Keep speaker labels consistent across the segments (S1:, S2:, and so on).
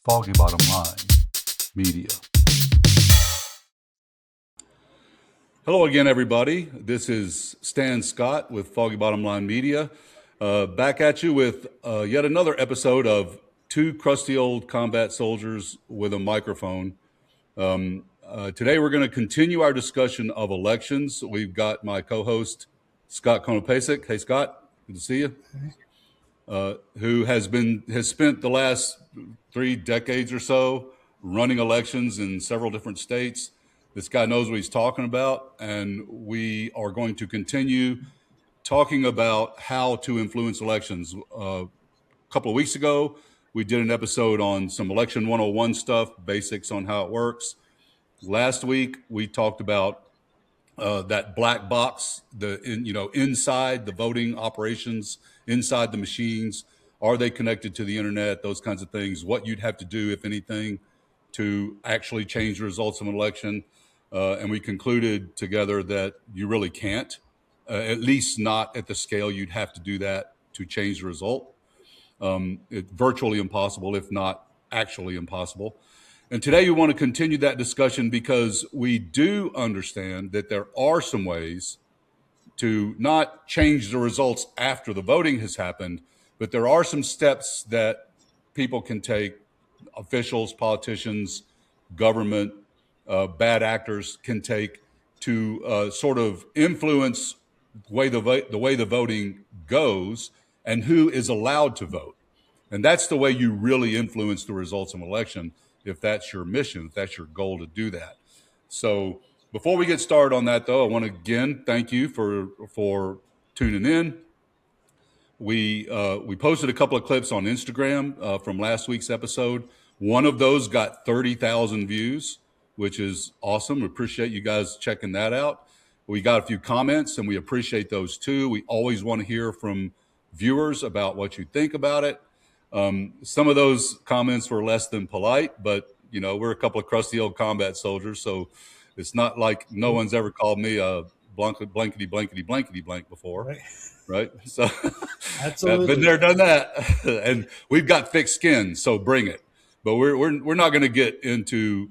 S1: Foggy Bottom Line Media. Hello again, everybody. This is Stanton Scott with Foggy Bottom Line Media. Back at you with yet another episode of two crusty old combat soldiers with a microphone. Today we're going to continue our discussion of elections. We've got my co-host, Scott Konopasek. Hey, Scott. Good to see you. Who has spent the last 3 decades or so running elections in several different states. This guy knows what he's talking about, and we are going to continue talking about how to influence elections. A couple of weeks ago, we did an episode on some election 101 stuff, basics on how it works. Last week, we talked about that black box, inside the voting operations, inside the machines. Are they connected to the internet? Those kinds of things. What you'd have to do, if anything, to actually change the results of an election. And we concluded together that you really can't, at least not at the scale you'd have to do that to change the result. It's virtually impossible, if not actually impossible. And today we want to continue that discussion because we do understand that there are some ways to not change the results after the voting has happened, but there are some steps that people can take, officials, politicians, government, bad actors can take to sort of influence the way the voting goes and who is allowed to vote. And that's the way you really influence the results of an election, if that's your mission, if that's your goal to do that. So before we get started on that, though, I want to again thank you for tuning in. We posted a couple of clips on Instagram from last week's episode. One of those got 30,000 views, which is awesome. We appreciate you guys checking that out. We got a few comments, and we appreciate those too. We always want to hear from viewers about what you think about it. Some of those comments were less than polite, but we're a couple of crusty old combat soldiers, so it's not like no one's ever called me a blankety blank before, right? So
S2: Absolutely.
S1: been there, done that, and we've got thick skin, so bring it. But we're not going to get into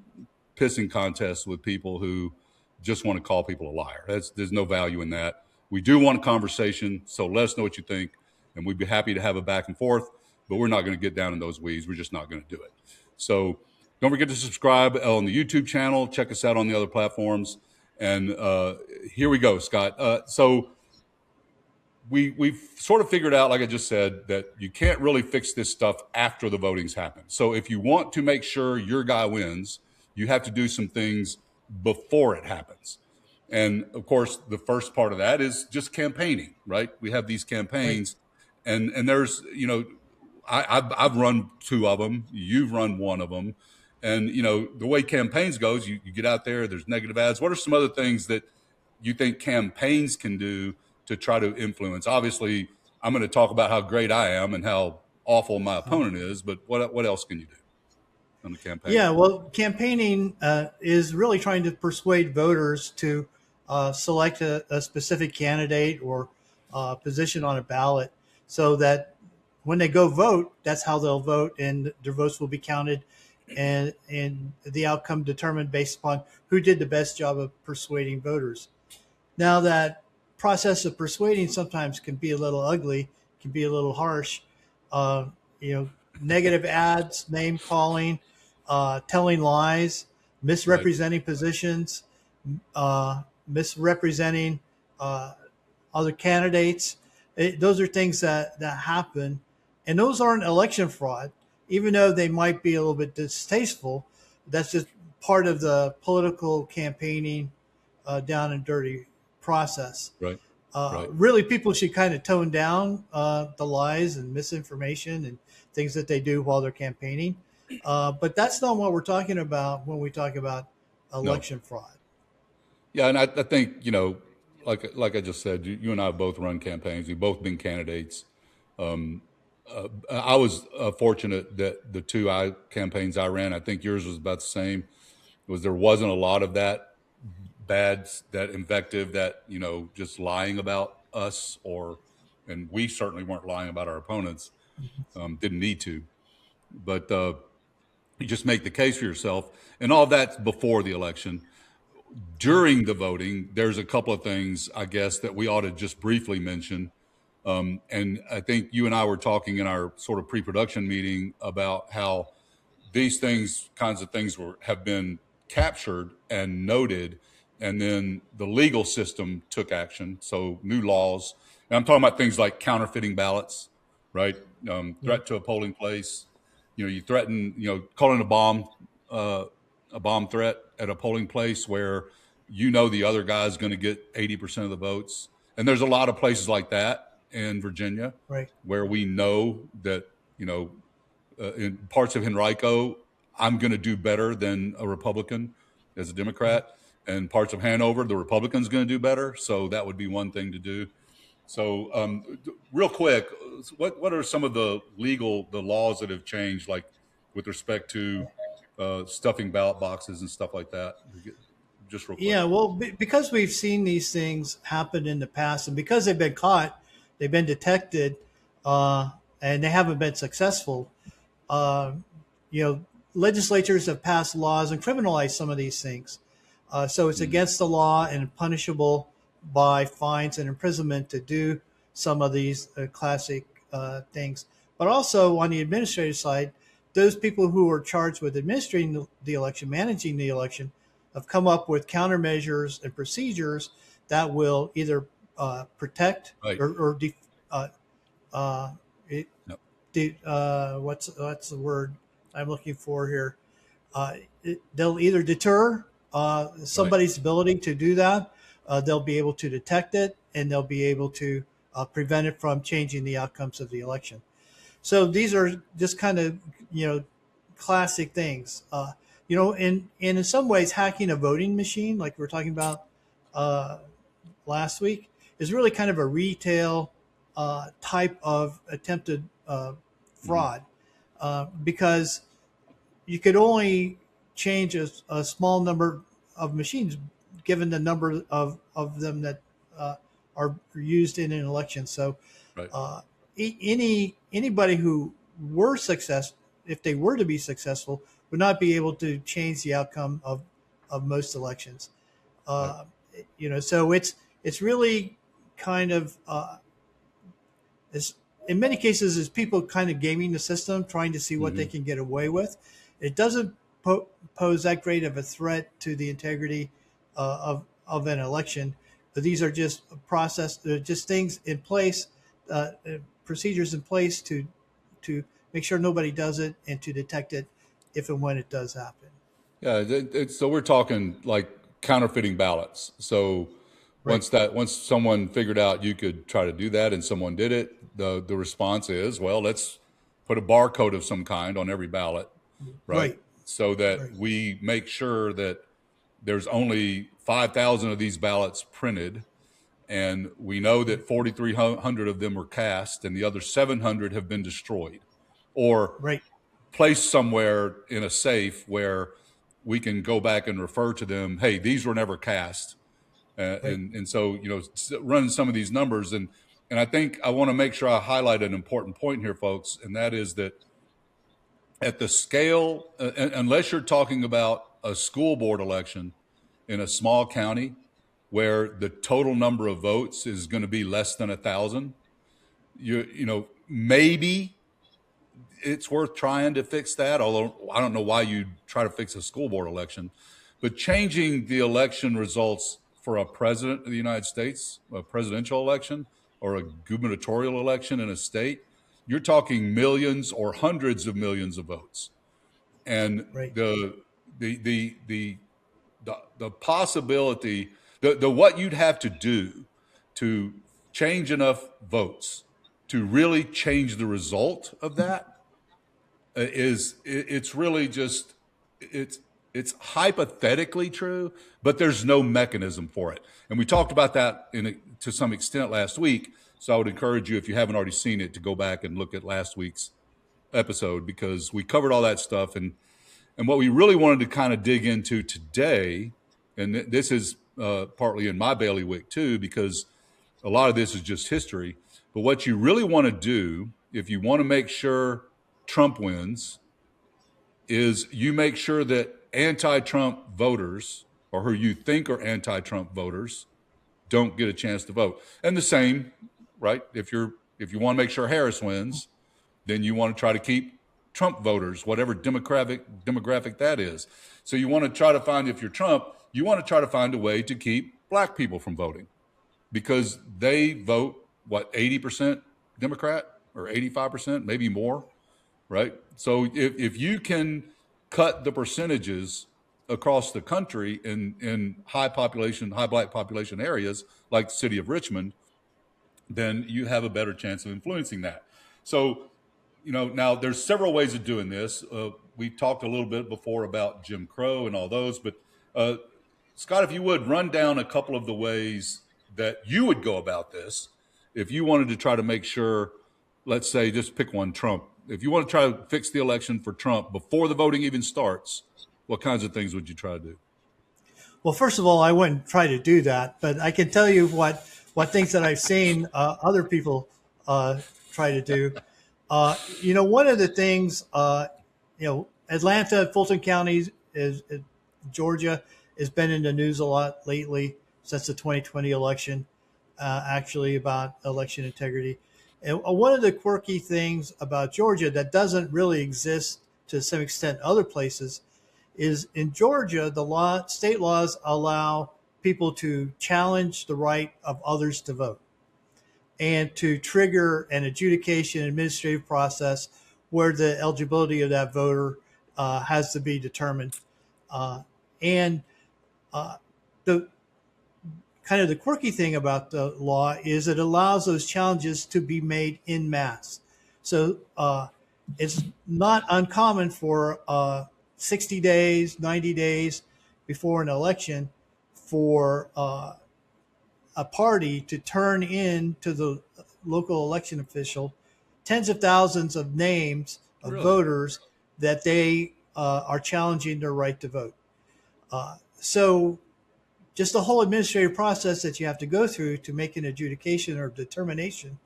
S1: pissing contests with people who just want to call people a liar. There's no value in that. We do want a conversation, so let us know what you think, and we'd be happy to have a back and forth. But we're not going to get down in those weeds. We're just not going to do it. So don't forget to subscribe on the YouTube channel. Check us out on the other platforms. And here we go, Scott. So we've sort of figured out, like I just said, that you can't really fix this stuff after the voting's happened. So if you want to make sure your guy wins, you have to do some things before it happens. And, of course, the first part of that is just campaigning, right? We have these campaigns. Right. And there's, I've run 2 of them. You've run 1 of them. And, the way campaigns goes, you get out there, there's negative ads. What are some other things that you think campaigns can do to try to influence? Obviously, I'm going to talk about how great I am and how awful my opponent is, but what else can you do on the campaign?
S2: Yeah, well, campaigning is really trying to persuade voters to select a specific candidate or position on a ballot so that when they go vote, that's how they'll vote, and their votes will be counted and the outcome determined based upon who did the best job of persuading voters. Now, that process of persuading sometimes can be a little ugly, can be a little harsh. Negative ads, name calling, telling lies, misrepresenting positions, misrepresenting other candidates. Those are things that happen. And those aren't election fraud, even though they might be a little bit distasteful. That's just part of the political campaigning down and dirty process.
S1: Right.
S2: Really, people should kind of tone down the lies and misinformation and things that they do while they're campaigning. But that's not what we're talking about when we talk about election fraud.
S1: Yeah, and I think, like I just said, you and I have both run campaigns. We've both been candidates. I was fortunate that the 2 campaigns I ran, I think yours was about the same, there wasn't a lot of that that invective, that, just lying about us, and we certainly weren't lying about our opponents, didn't need to. But You just make the case for yourself, and all that's before the election. During the voting, there's a couple of things, I guess, that we ought to just briefly mention. And I think you and I were talking in our sort of pre-production meeting about how these kinds of things have been captured and noted, and then the legal system took action. So new laws, and I'm talking about things like counterfeiting ballots, right?
S2: Yeah.
S1: Threat to a polling place. You threaten, calling a bomb threat at a polling place where the other guy's going to get 80% of the votes. And there's a lot of places like that in Virginia
S2: Right.
S1: where we know that, in parts of Henrico, I'm going to do better than a Republican as a Democrat. And parts of Hanover, the Republican's going to do better. So that would be one thing to do. So real quick, what are some of the laws that have changed, like with respect to stuffing ballot boxes and stuff like that? Just real quick.
S2: Yeah, well, because we've seen these things happen in the past, and because they've been caught, they've been detected, and they haven't been successful. Uh, you know, legislatures have passed laws and criminalized some of these things. So it's
S1: Mhm.
S2: against the law and punishable by fines and imprisonment to do some of these classic things. But also on the administrative side, those people who are charged with administering the election, managing the election, have come up with countermeasures and procedures that will either protect
S1: Right.
S2: or uh, uh, it,
S1: Yep.
S2: what's the word I'm looking for here? They'll either deter
S1: Right.
S2: somebody's ability to do that. They'll be able to detect it, and they'll be able to prevent it from changing the outcomes of the election. So these are just kind of classic things. In some ways, hacking a voting machine, like we were talking about uh, last week, is really kind of a retail type of attempted
S1: Mhm.
S2: fraud because you could only change a small number of machines given the number of them that are used in an election. So
S1: Right.
S2: anybody who were success, if they were to be successful, would not be able to change the outcome of most elections.
S1: Right.
S2: Uh, so it's really kind of it's in many cases is people kind of gaming the system, trying to see what they
S1: Mhm.
S2: can get away with. It doesn't pose that great of a threat to the integrity of an election. But these are just just things in place, procedures in place to make sure nobody does it and to detect it if and when it does happen.
S1: Yeah. So we're talking like counterfeiting ballots. So
S2: Right.
S1: once someone figured out you could try to do that and someone did it, the response is, well, let's put a barcode of some kind on every ballot, right?
S2: Right.
S1: So that
S2: Right.
S1: we make sure that there's only 5,000 of these ballots printed, and we know that 4,300 of them were cast, and the other 700 have been destroyed or
S2: Right.
S1: placed somewhere in a safe where we can go back and refer to them. Hey, these were never cast,
S2: Right.
S1: and so running some of these numbers, and I think I want to make sure I highlight an important point here, folks, and that is that at the scale, unless you're talking about a school board election in a small county where the total number of votes is going to be less than 1,000, maybe it's worth trying to fix that. Although I don't know why you'd try to fix a school board election, but changing the election results for a president of the United States, a presidential election, or a gubernatorial election in a state, you're talking millions or hundreds of millions of votes. And
S2: Right.
S1: the possibility, the what you'd have to do to change enough votes to really change the result of that it's really just it's it's hypothetically true, but there's no mechanism for it. And we talked about that to some extent last week. So I would encourage you, if you haven't already seen it, to go back and look at last week's episode because we covered all that stuff. And what we really wanted to kind of dig into today, and this is partly in my bailiwick too, because a lot of this is just history. But what you really want to do, if you want to make sure Trump wins, is you make sure that anti-Trump voters, or who you think are anti-Trump voters, don't get a chance to vote. And the same, right? If you want to make sure Harris wins, then you want to try to keep Trump voters, whatever demographic that is. So you want to try to find, if you're Trump, you want to try to find a way to keep black people from voting, because they vote, what, 80% Democrat or 85%, maybe more, right? So if you can cut the percentages across the country in high black population areas like the city of Richmond, then you have a better chance of influencing that. So, now there's several ways of doing this. We talked a little bit before about Jim Crow and all those, but Scott, if you would run down a couple of the ways that you would go about this, if you wanted to try to make sure, let's say, just pick one, Trump. If you want to try to fix the election for Trump before the voting even starts, what kinds of things would you try to do?
S2: Well, first of all, I wouldn't try to do that, but I can tell you what things that I've seen other people try to do. One of the things, Atlanta, Fulton County, is Georgia, has been in the news a lot lately since the 2020 election, actually about election integrity. And one of the quirky things about Georgia that doesn't really exist to some extent other places is in Georgia, state laws allow people to challenge the right of others to vote and to trigger an adjudication administrative process where the eligibility of that voter has to be determined. And the kind of the quirky thing about the law is it allows those challenges to be made en masse. So it's not uncommon for 60 days, 90 days before an election for a party to turn in to the local election official tens of thousands of names of voters that they are challenging their right to vote. So just the whole administrative process that you have to go through to make an adjudication or determination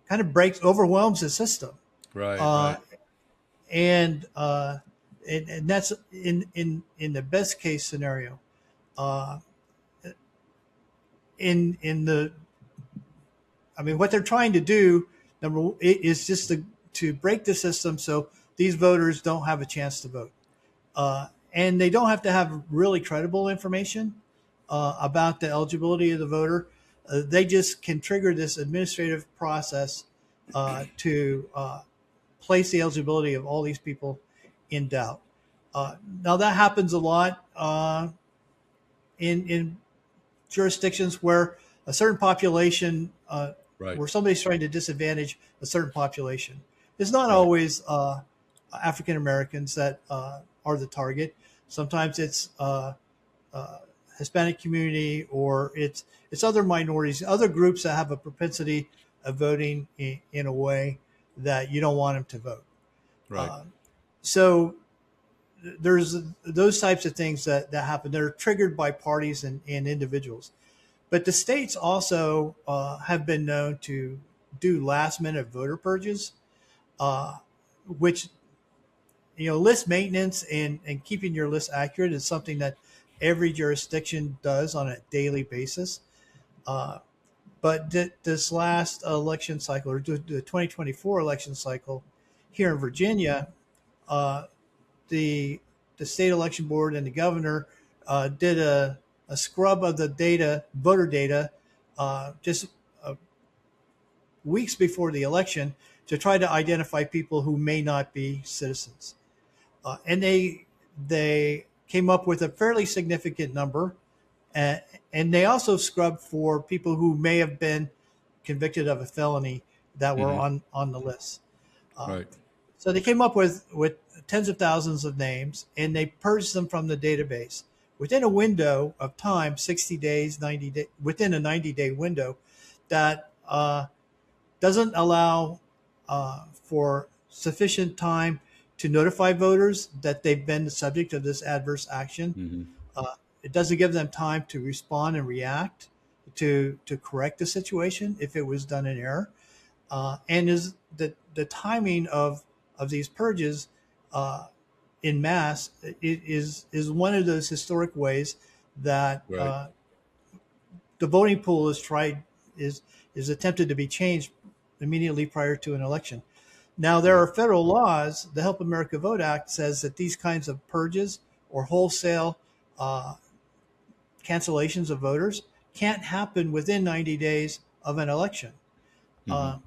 S2: kind of overwhelms the system.
S1: Right.
S2: And that's in the best case scenario. What they're trying to do, is just to break the system so these voters don't have a chance to vote. And they don't have to have really credible information about the eligibility of the voter. They just can trigger this administrative process to place the eligibility of all these people in doubt. Now that happens a lot in jurisdictions where a certain population, where somebody's trying to disadvantage a certain population. It's not always African Americans that are the target. Sometimes it's Hispanic community, or it's other minorities, other groups that have a propensity of voting in a way that you don't want them to vote.
S1: Right.
S2: So there's those types of things that happen. They're triggered by parties and individuals. But the states also have been known to do last minute voter purges, which, list maintenance and keeping your list accurate is something that every jurisdiction does on a daily basis. But this last election cycle, or the 2024 election cycle here in Virginia, the state election board and the governor did a scrub of the voter data, just weeks before the election to try to identify people who may not be citizens. And they came up with a fairly significant number. And they also scrubbed for people who may have been convicted of a felony that were on the list.
S1: Right.
S2: So they came up with tens of thousands of names, and they purged them from the database within a window of time, 60 days, 90 days, within a 90-day window that doesn't allow for sufficient time to notify voters that they've been the subject of this adverse action. It doesn't give them time to respond and react to correct the situation if it was done in error. And is the timing of these purges in mass is one of those historic ways that
S1: Right.
S2: the voting pool is attempted to be changed immediately prior to an election. Now, there
S1: Right.
S2: are federal laws. The Help America Vote Act says that these kinds of purges or wholesale uh, cancellations of voters can't happen within 90 days of an election
S1: Hmm.
S2: uh,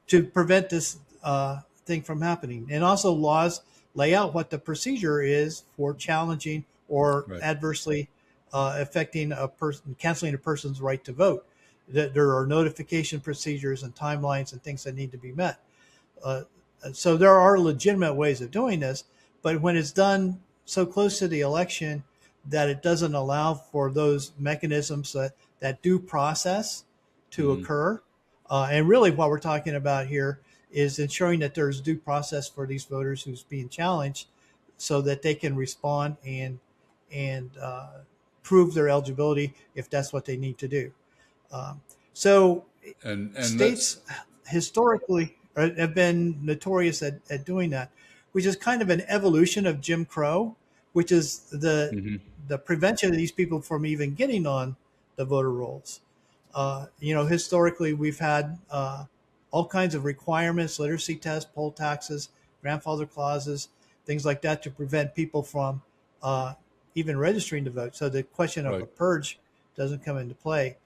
S2: to prevent this thing from happening. And also, laws lay out what the procedure is for challenging or
S1: Right.
S2: adversely affecting a person, canceling a person's right to vote. There are notification procedures and timelines and things that need to be met. Uh, so there are legitimate ways of doing this, but when it's done so close to the election that it doesn't allow for those mechanisms that due process to
S1: Hmm.
S2: occur, and really what we're talking about here is ensuring that there's due process for these voters who's being challenged, so that they can respond and prove their eligibility if that's what they need to do. Um, so
S1: And that's
S2: states historically have been notorious at doing that, which is kind of an evolution of Jim Crow, which is
S1: hmm
S2: the prevention of these people from even getting on the voter rolls. Historically, we've had all kinds of requirements, literacy tests, poll taxes, grandfather clauses, things like that to prevent people from uh, even registering to vote. So the question of a
S1: right.
S2: purge doesn't come into play.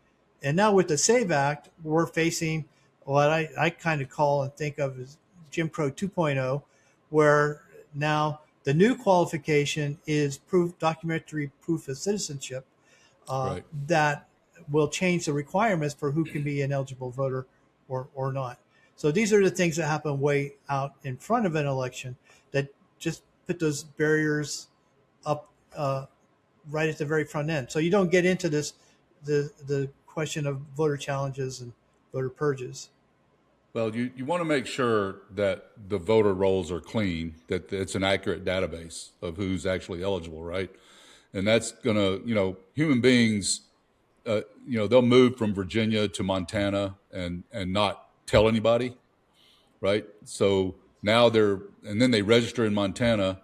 S2: And now with the SAVE Act, we're facing what I kind of call and think of as Jim Crow 2.0, where now the new qualification is documentary proof of citizenship
S1: Right.
S2: that will change the requirements for who can be an eligible voter or not. So these are the things that happen way out in front of an election that just put those barriers up right at the very front end. So you don't get into the question of voter challenges and voter purges.
S1: Well, you want to make sure that the voter rolls are clean, that it's an accurate database of who's actually eligible, right? And that's going to, human beings, they'll move from Virginia to Montana and not tell anybody, right? So now and then they register in Montana,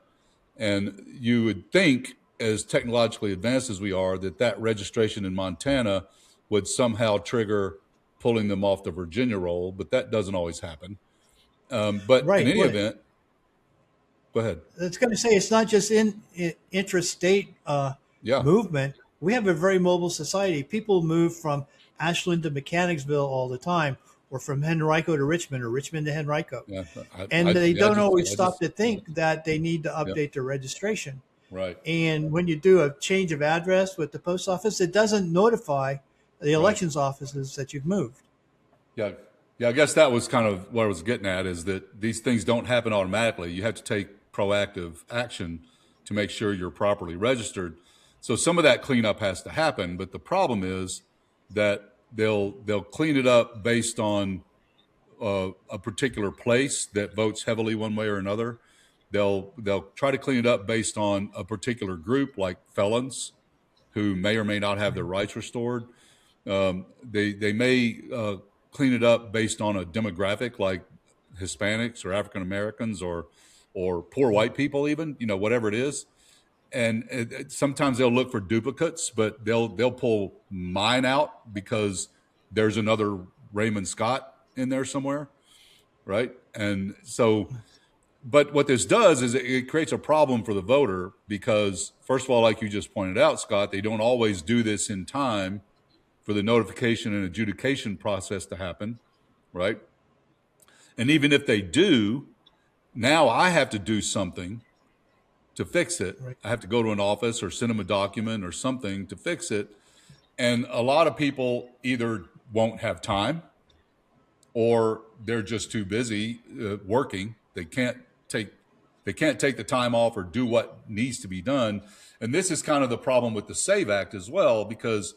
S1: and you would think, as technologically advanced as we are, that registration in Montana would somehow trigger pulling them off the Virginia roll, but that doesn't always happen. But in
S2: Right.
S1: any
S2: Well,
S1: event, go ahead.
S2: it's going to say it's not just in intrastate
S1: Yeah,
S2: movement. We have a very mobile society. People move from Ashland to Mechanicsville all the time, or from Henrico to Richmond, or Richmond to Henrico.
S1: yeah.
S2: And they
S1: Yeah,
S2: don't always
S1: I
S2: stop
S1: just,
S2: to think that they need to
S1: yeah,
S2: update their registration.
S1: right,
S2: And when you do a change of address with the post office, it doesn't notify the
S1: right.
S2: elections offices that you've moved.
S1: Yeah, yeah. I guess that was kind of what I was getting at, is that these things don't happen automatically. You have to take proactive action to make sure you're properly registered. So some of that cleanup has to happen, but the problem is that they'll clean it up based on a particular place that votes heavily one way or another. They'll try to clean it up based on a particular group, like felons who may or may not have their rights restored. They may clean it up based on a demographic, like Hispanics or African Americans or poor white people, even, whatever it is. And sometimes they'll look for duplicates, but they'll pull mine out because there's another Raymond Scott in there somewhere, right? And so, but what this does is it creates a problem for the voter because, first of all, like you just pointed out, Scott, they don't always do this in time for the notification and adjudication process to happen, right? And even if they do, now I have to do something to fix it.
S2: Right.
S1: I have to go to an office or send them a document or something to fix it. And a lot of people either won't have time or they're just too busy working. Take they can't take the time off or do what needs to be done. And this is kind of the problem with the SAVE Act as well, because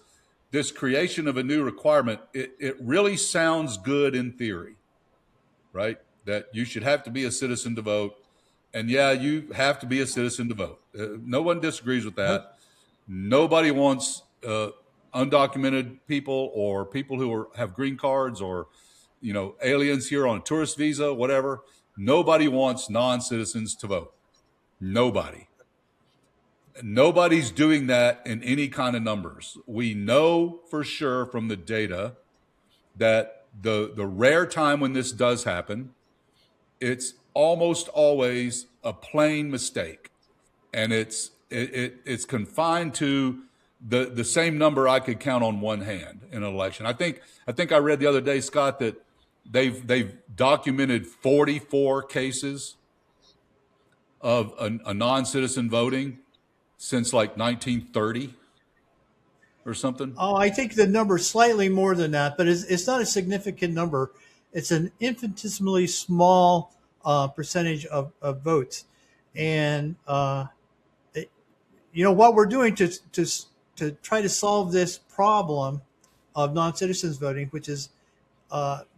S1: this creation of a new requirement, it really sounds good in theory, right? That you should have to be a citizen to vote. And yeah, you have to be a citizen to vote. No one disagrees with that. Nobody wants undocumented people or people who have green cards or aliens here on a tourist visa, whatever. Nobody wants non-citizens to vote. Nobody. Nobody's doing that in any kind of numbers. We know for sure from the data that the rare time when this does happen, it's almost always a plain mistake, and it's confined to the same number I could count on one hand in an election. I think I read the other day, Scott, that they've documented 44 cases of a non-citizen voting since like 1930 or something.
S2: Oh, I think the number is slightly more than that, but it's not a significant number. It's an infinitesimally small percentage of votes. And, what we're doing to try to solve this problem of non-citizens voting, which is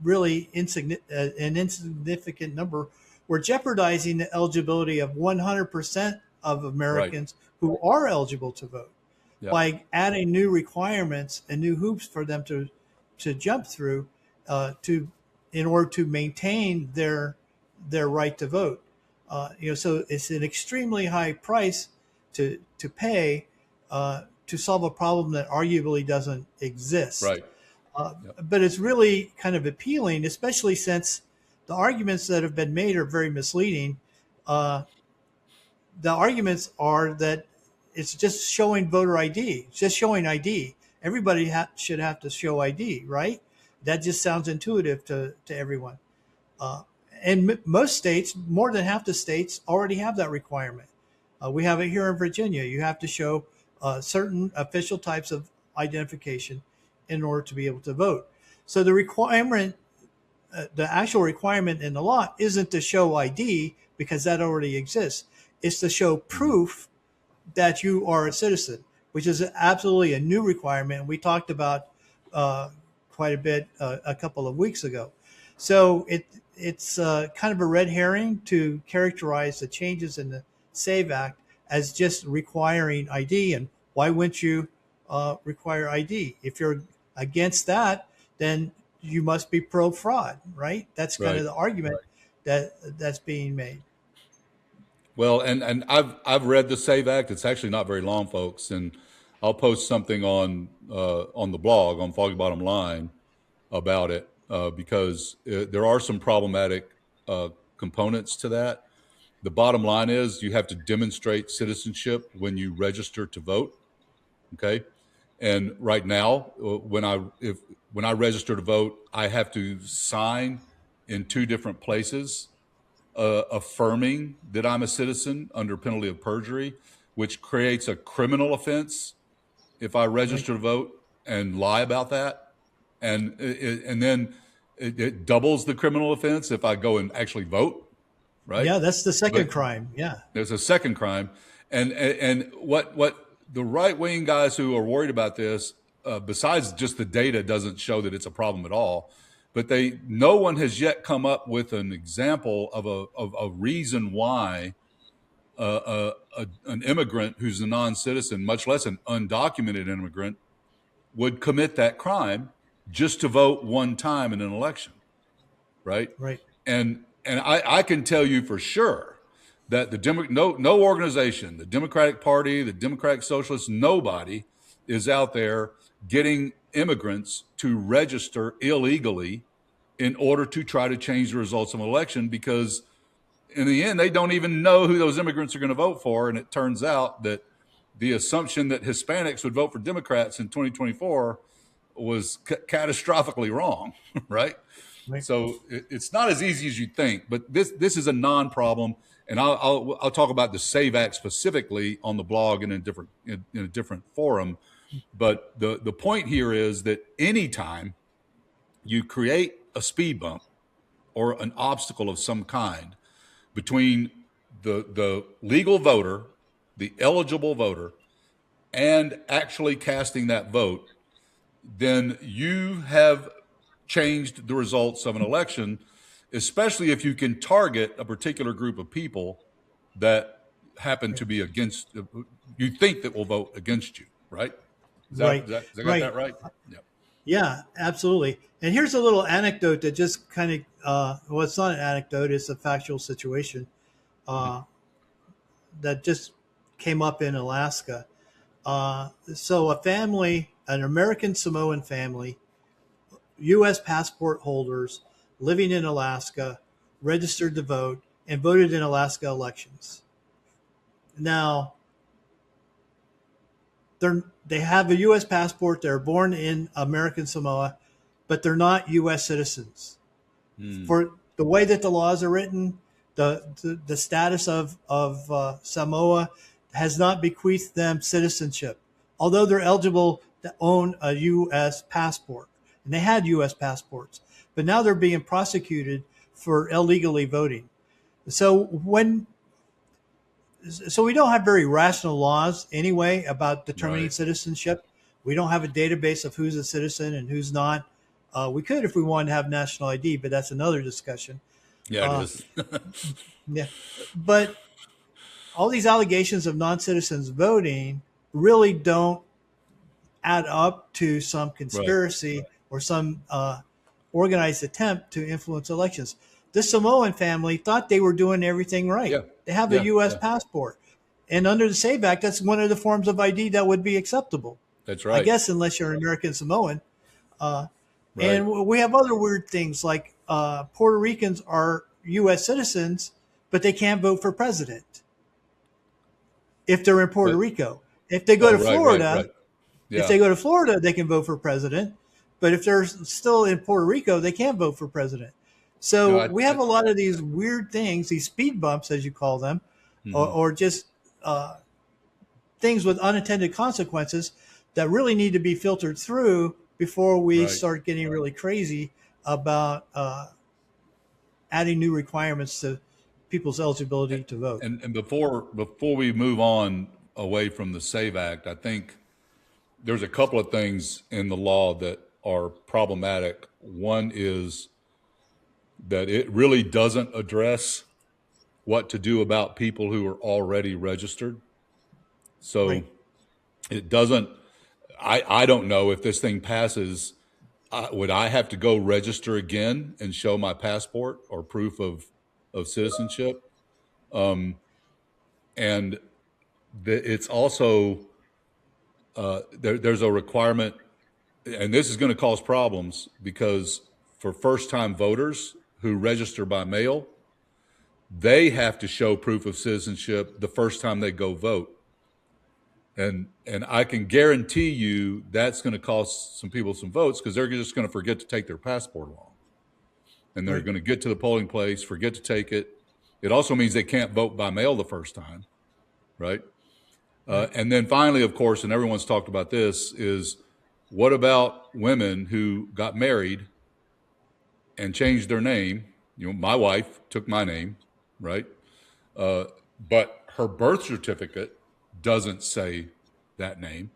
S2: really an insignificant number, we're jeopardizing the eligibility of 100% of Americans who are eligible to vote by adding new requirements and new hoops for them to jump through in order to maintain their right to vote. So it's an extremely high price to pay to solve a problem that arguably doesn't exist.
S1: Right.
S2: But it's really kind of appealing, especially since the arguments that have been made are very misleading. The arguments are that it's just showing voter ID, it's just showing ID. Everybody should have to show ID, right? That just sounds intuitive to everyone. And most states, more than half the states, already have that requirement. We have it here in Virginia. You have to show certain official types of identification in order to be able to vote. So the requirement, the actual requirement in the law isn't to show ID because that already exists. It's to show proof that you are a citizen, which is absolutely a new requirement. We talked about quite a bit a couple of weeks ago. So it's kind of a red herring to characterize the changes in the SAVE Act as just requiring ID. And why wouldn't you require ID? If you're against that, then you must be pro-fraud, right? That's kind of the argument that's being made.
S1: Well, and I've read the SAVE Act. It's actually not very long, folks, and I'll post something on the blog on Foggy Bottom Line about it because there are some problematic components to that. The bottom line is you have to demonstrate citizenship when you register to vote. Okay, and right now, when I register to vote, I have to sign in two different places. Affirming that I'm a citizen under penalty of perjury, which creates a criminal offense if I register to vote and lie about that, and then it doubles the criminal offense if I go and actually vote. Right?
S2: Yeah, that's the second crime. Yeah,
S1: there's a second crime, and what the right wing guys who are worried about this, besides just the data, doesn't show that it's a problem at all. But no one has yet come up with an example of a reason why an immigrant who's a non-citizen, much less an undocumented immigrant, would commit that crime just to vote one time in an election, right?
S2: Right.
S1: And I can tell you for sure that no organization, the Democratic Party, the Democratic Socialists, nobody is out there getting immigrants to register illegally in order to try to change the results of an election, because in the end, they don't even know who those immigrants are going to vote for. And it turns out that the assumption that Hispanics would vote for Democrats in 2024 was catastrophically wrong, right? So it's not as easy as you think, but this is a non-problem. And I'll talk about the SAVE Act specifically on the blog in a different forum. But the point here is that anytime you create a speed bump or an obstacle of some kind between the legal voter, the eligible voter, and actually casting that vote, then you have changed the results of an election, especially if you can target a particular group of people that happen to be against, you think that will vote against you, right?
S2: Right.
S1: Did I got that right? Yeah.
S2: Yeah, absolutely. And here's a little anecdote that just kind of, well, it's not an anecdote, it's a factual situation. that just came up in Alaska. So a family, an American Samoan family, U.S. passport holders living in Alaska, registered to vote and voted in Alaska elections. Now, they have a U.S. passport. They're born in American Samoa, but they're not U.S. citizens. For the way that the laws are written, the status of Samoa has not bequeathed them citizenship, although they're eligible to own a U.S. passport. And they had U.S. passports, but now they're being prosecuted for illegally voting. So we don't have very rational laws anyway about determining
S1: Right.
S2: citizenship. We don't have a database of who's a citizen and who's not. We could if we wanted to have national ID, but that's another discussion.
S1: Yeah, it is.
S2: Yeah, but all these allegations of non-citizens voting really don't add up to some
S1: Right.
S2: conspiracy or some organized attempt to influence elections. This Samoan family thought they were doing everything right.
S1: Yeah.
S2: They have a
S1: Yeah.
S2: U.S.
S1: Yeah.
S2: passport. And under the SAVE Act, that's one of the forms of ID that would be acceptable.
S1: That's
S2: I
S1: right.
S2: guess unless you're an American Samoan.
S1: Right.
S2: And we have other weird things like Puerto Ricans are U.S. citizens, but they can't vote for president if they're in Puerto
S1: But,
S2: Rico. If they go
S1: oh,
S2: to
S1: right. Right.
S2: Florida,
S1: Right.
S2: if
S1: Yeah.
S2: they go to Florida, they can vote for president. But if they're still in Puerto Rico, they can't vote for president.
S1: No,
S2: So we have a lot of these weird things, these speed bumps, as you call them, or just things with unintended consequences that really need to be filtered through before we
S1: right.
S2: start getting really crazy about adding new requirements to people's eligibility to vote.
S1: And before we move on away from the SAVE Act, I think there's a couple of things in the law that are problematic. One is that it really doesn't address what to do about people who are already registered. So
S2: Right.
S1: it doesn't. I don't know if this thing passes. Would I have to go register again and show my passport or proof of citizenship? And it's also there's a requirement, and this is going to cause problems because for first-time voters who register by mail, they have to show proof of citizenship the first time they go vote. And I can guarantee you that's going to cost some people some votes because they're just going to forget to take their passport along. And they're
S2: Right.
S1: going to get to the polling place, forget to take it. It also means they can't vote by mail the first time, right?
S2: Right.
S1: And then finally, of course, and everyone's talked about this, is what about women who got married and changed their name? You know, my wife took my name, right? But her birth certificate doesn't say that name.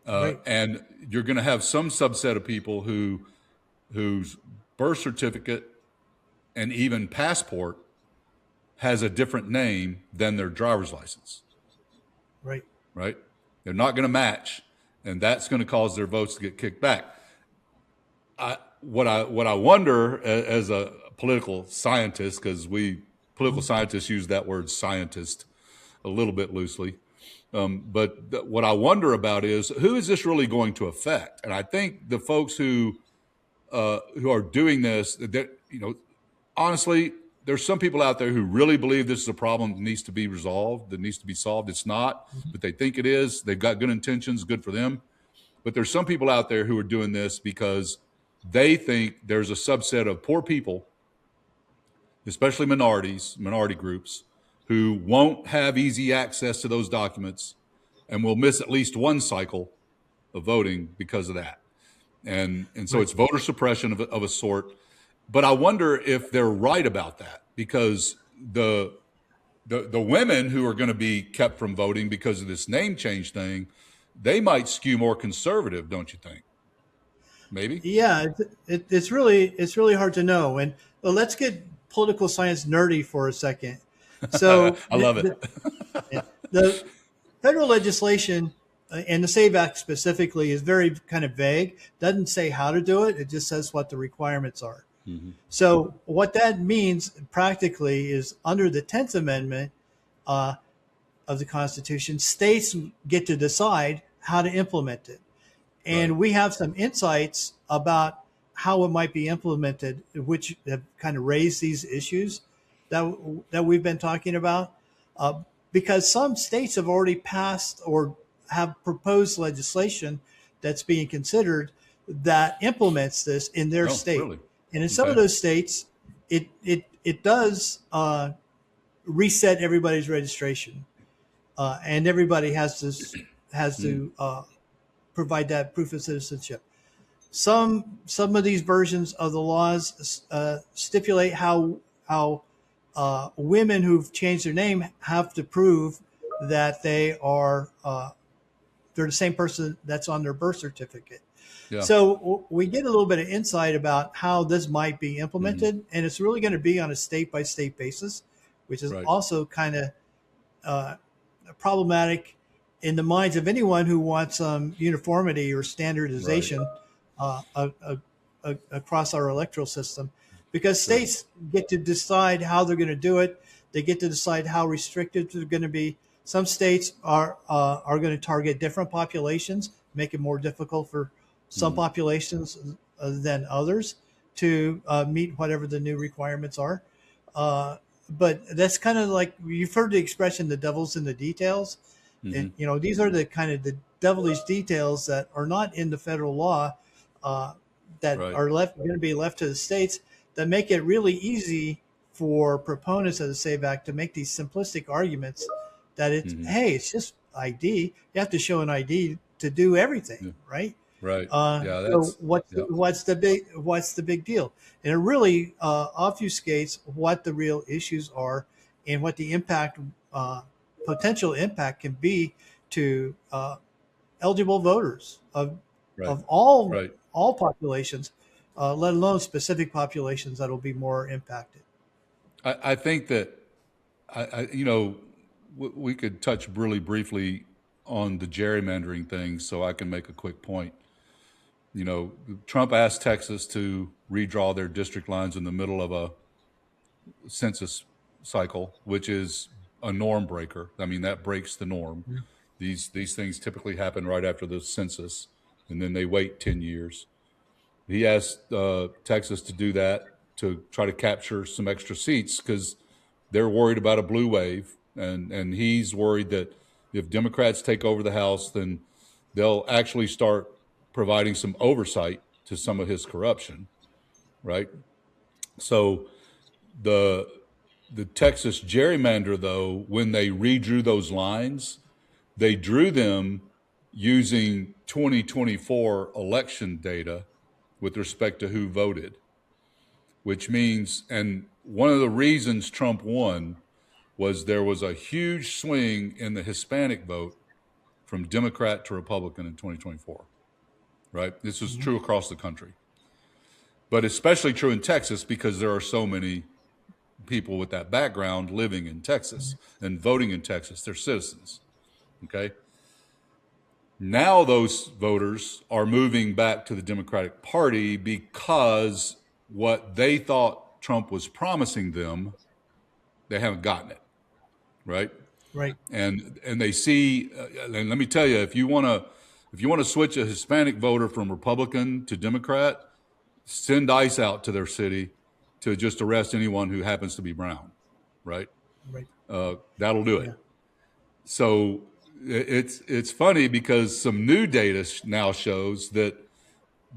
S2: Right.
S1: And you're going to have some subset of people whose birth certificate and even passport has a different name than their driver's license,
S2: Right.
S1: right? They're not going to match, and that's going to cause their votes to get kicked back. What I wonder as a political scientist, because political scientists use that word scientist a little bit loosely, but what I wonder about is who is this really going to affect? And I think the folks who are doing this, that honestly, there's some people out there who really believe this is a problem that needs to be resolved, that needs to be solved. It's not, but they think it is. They've got good intentions, good for them. But there's some people out there who are doing this because they think there's a subset of poor people, especially minority groups, who won't have easy access to those documents and will miss at least one cycle of voting because of that. And so it's voter suppression of a sort. But I wonder if they're right about that, because the women who are going to be kept from voting because of this name change thing, they might skew more conservative, don't you think? Maybe.
S2: Yeah, it's really hard to know. And well, let's get political science nerdy for a second. So
S1: I love it.
S2: the federal legislation and the SAVE Act specifically is very kind of vague. Doesn't say how to do it. It just says what the requirements are. So what that means practically is under the 10th Amendment, of the Constitution, states get to decide how to implement it. And
S1: Right.
S2: we have some insights about how it might be implemented, which have kind of raised these issues that we've been talking about. Because some states have already passed or have proposed legislation that's being considered that implements this in their
S1: Oh,
S2: state.
S1: really?
S2: And in some of
S1: Okay.
S2: those states, it does reset everybody's registration, and everybody has
S1: Mm.
S2: to provide that proof of citizenship. Some of these versions of the laws stipulate how women who've changed their name have to prove that they're the same person that's on their birth certificate.
S1: Yeah.
S2: So we get a little bit of insight about how this might be
S1: Hmm.
S2: implemented, and it's really going to be on a state by state basis, which is
S1: Right.
S2: also kind of uh, problematic in the minds of anyone who wants uniformity or
S1: Right.
S2: standardization across our electoral system, because
S1: Sure.
S2: states get to decide how they're going to do it. They get to decide how restricted they're going to be. Some states are going to target different populations, make it more difficult for some
S1: Hmm.
S2: populations than others to meet whatever the new requirements are. But that's kind of like, you've heard the expression, the devil's in the details.
S1: Hmm.
S2: And, these are the kind of the devilish details that are not in the federal law, uh, that
S1: Right.
S2: are going to be left to the states, that make it really easy for proponents of the SAVE Act to make these simplistic arguments that
S1: Hmm.
S2: hey, it's just ID. You have to show an ID to do everything,
S1: Yeah.
S2: right?
S1: Right. Yeah.
S2: So
S1: That's, yeah.
S2: what's the big deal? And it really obfuscates what the real issues are and what the impact, potential impact, can be to eligible voters
S1: Right.
S2: of all
S1: Right.
S2: populations, let alone specific populations that will be more impacted.
S1: I think that we could touch really briefly on the gerrymandering thing, so I can make a quick point. Trump asked Texas to redraw their district lines in the middle of a census cycle, which is a norm breaker. I mean, that breaks the norm. These things typically happen right after the census, and then they wait 10 years. He asked Texas to do that to try to capture some extra seats because they're worried about a blue wave, and he's worried that if Democrats take over the House, then they'll actually start providing some oversight to some of his corruption, right? So the the Texas gerrymander, though, when they redrew those lines, they drew them using 2024 election data with respect to who voted, which means, and one of the reasons Trump won was there was a huge swing in the Hispanic vote from Democrat to Republican in 2024, right? This is
S2: Mm-hmm.
S1: true across the country, but especially true in Texas because there are so many people with that background living in Texas and voting in Texas. They're citizens, okay? Now those voters are moving back to the Democratic Party because what they thought Trump was promising them, they haven't gotten it, right?
S2: Right.
S1: And they see, and let me tell you, if you want to switch a Hispanic voter from Republican to Democrat, send ICE out to their city to just arrest anyone who happens to be brown, right?
S2: Right.
S1: That'll do
S2: Yeah.
S1: it. So it's funny because some new data now shows that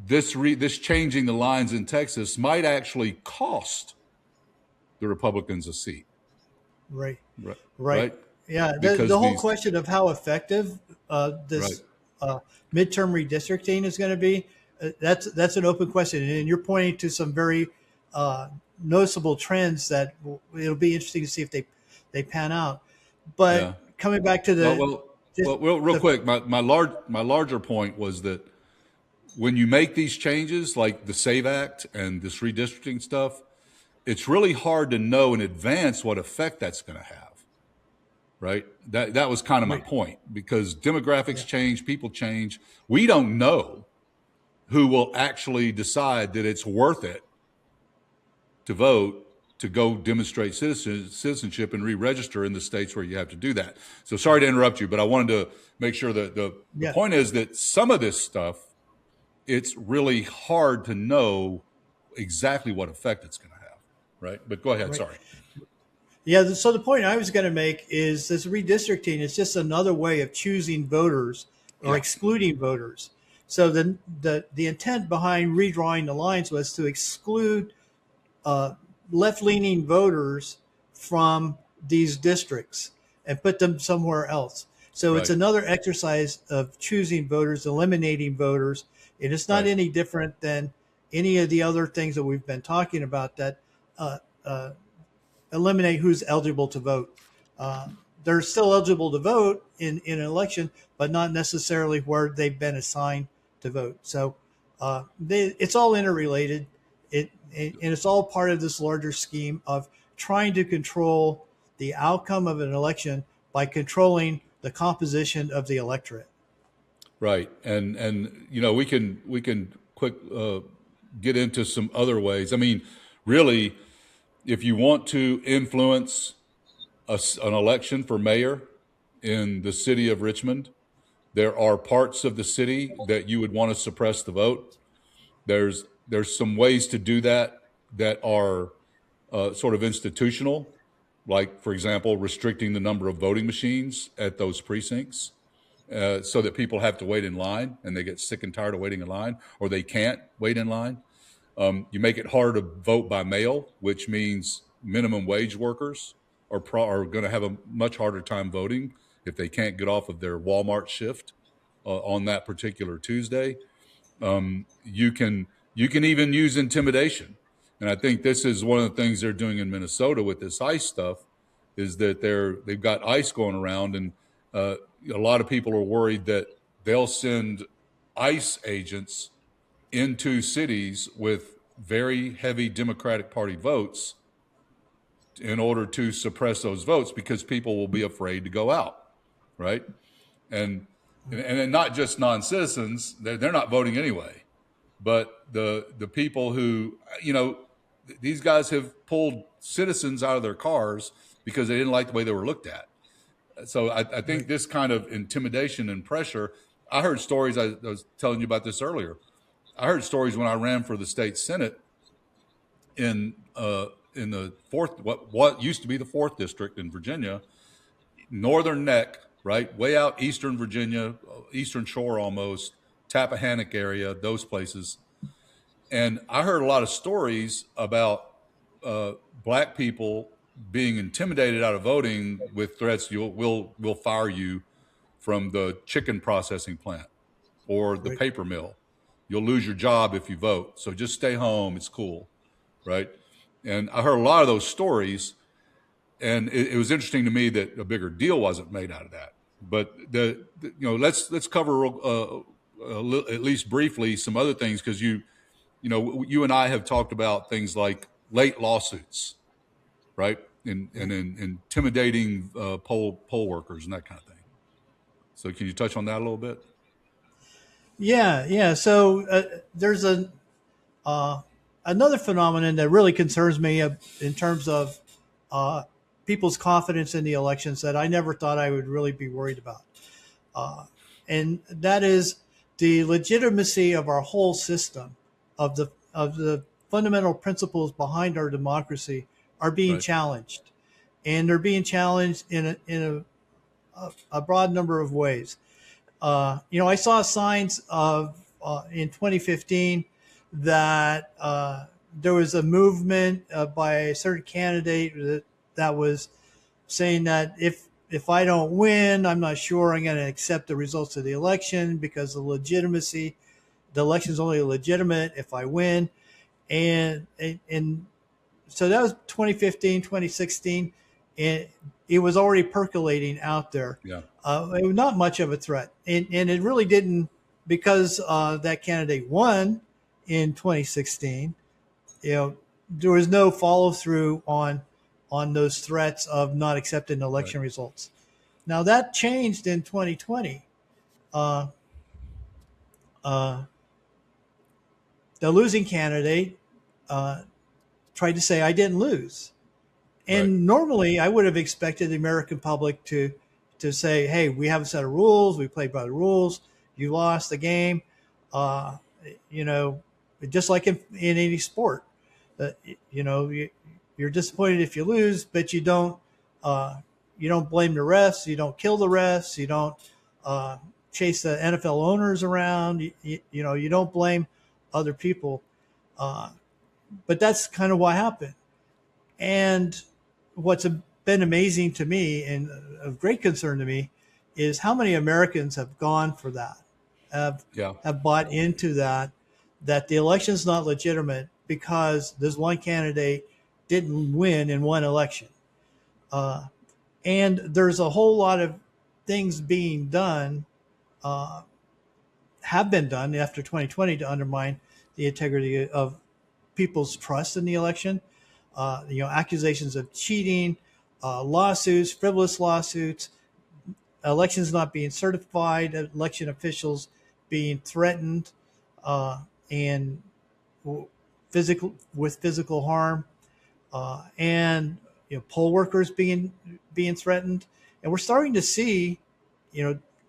S1: this changing the lines in Texas might actually cost the Republicans a seat,
S2: Right.
S1: right?
S2: Right.
S1: Right?
S2: Yeah. The
S1: Because
S2: whole
S1: these
S2: question of how effective
S1: right,
S2: this midterm redistricting is going to be, that's an open question, and you're pointing to some very uh, noticeable trends that it'll be interesting to see if they pan out.
S1: yeah.
S2: But coming back to
S1: Well,
S2: the
S1: well,
S2: just
S1: real
S2: the
S1: quick, my larger point was that when you make these changes, like the Save Act and this redistricting stuff, it's really hard to know in advance what effect that's going to have. Right? That was kind of my
S2: right.
S1: point because
S2: Yeah.
S1: demographics change, people change. We don't know who will actually decide that it's worth it to vote to go demonstrate citizenship and re-register in the states where you have to do that. So sorry to interrupt you, but I wanted to make sure that the
S2: Yeah.
S1: point is that some of this stuff, it's really hard to know exactly what effect it's going to have, right? But go ahead,
S2: Right.
S1: sorry.
S2: Yeah. So the point I was going to make is this redistricting is just another way of choosing voters or
S1: Yeah,
S2: excluding voters. So the intent behind redrawing the lines was to exclude uh, left-leaning voters from these districts and put them somewhere else. So it's
S1: right,
S2: another exercise of choosing voters, eliminating voters. It is not
S1: right,
S2: any different than any of the other things that we've been talking about that uh, uh, eliminate who's eligible to vote. Uh, they're still eligible to vote in an election, but not necessarily where they've been assigned to vote. So it's all interrelated. And it's all part of this larger scheme of trying to control the outcome of an election by controlling the composition of the electorate.
S1: right. And we can quick get into some other ways. I mean, really, if you want to influence an election for mayor in the city of Richmond, there are parts of the city that you would want to suppress the vote. There's some ways to do that that are sort of institutional, like for example, restricting the number of voting machines at those precincts, so that people have to wait in line and they get sick and tired of waiting in line, or they can't wait in line. You make it harder to vote by mail, which means minimum wage workers are going to have a much harder time voting if they can't get off of their Walmart shift on that particular Tuesday. You can even use intimidation, and I think this is one of the things they're doing in Minnesota with this ICE stuff, is that they've got ICE going around, and a lot of people are worried that they'll send ICE agents into cities with very heavy Democratic Party votes in order to suppress those votes because people will be afraid to go out, right? And and not just non-citizens; they're not voting anyway. But the people who these guys have pulled citizens out of their cars because they didn't like the way they were looked at. So I think
S2: Right.
S1: this kind of intimidation and pressure. I heard stories. I was telling you about this earlier. I heard stories when I ran for the state senate in the fourth, what used to be the fourth district in Virginia, Northern Neck, right, way out Eastern Virginia, Eastern Shore almost, Tappahannock area, those places. And I heard a lot of stories about black people being intimidated out of voting with threats: we'll fire you from the chicken processing plant or the
S2: Right.
S1: paper mill. You'll lose your job if you vote. So just stay home. It's cool, right? And I heard a lot of those stories, and it was interesting to me that a bigger deal wasn't made out of that. But let's cover at least briefly some other things, because you and I have talked about things like late lawsuits, right? And intimidating poll workers and that kind of thing. So can you touch on that a little bit?
S2: Yeah, yeah. So there's uh, another phenomenon that really concerns me in terms of uh, people's confidence in the elections that I never thought I would really be worried about, and that is the legitimacy of our whole system, of the fundamental principles behind our democracy are being
S1: Right,
S2: challenged, and they're being challenged in a broad number of ways. I saw signs of in 2015 that there was a movement by a certain candidate that was saying that if I don't win, I'm not sure I'm going to accept the results of the election because the election is only legitimate if I win. And so that was 2015, 2016, and it was already percolating out there.
S1: yeah,
S2: It was not much of a threat, and it really didn't, because that candidate won in 2016. There was no follow through on those threats of not accepting
S1: right,
S2: election results. Now that changed in 2020. Uh, uh, the losing candidate uh, tried to say I didn't lose. And
S1: Right.
S2: normally I would have expected the American public to say, hey, we have a set of rules. We played by the rules. You lost the game. Uh, you know, just like in any sport, uh, you know, you're disappointed if you lose, but you don't blame the refs. You don't kill the refs. You don't chase the NFL owners around. You know, you don't blame other people. Uh, but that's kind of what happened. And what's been amazing to me and of great concern to me is how many Americans have gone for that, have
S1: Yeah.
S2: have bought into that the election's not legitimate because this one candidate didn't win in one election. Uh, and there's a whole lot of things being done, uh, have been done after 2020 to undermine the integrity of people's trust in the election. You know, accusations of cheating, lawsuits, frivolous lawsuits, elections not being certified, election officials being threatened, and physical harm, and you know, poll workers being threatened, and we're starting to see, you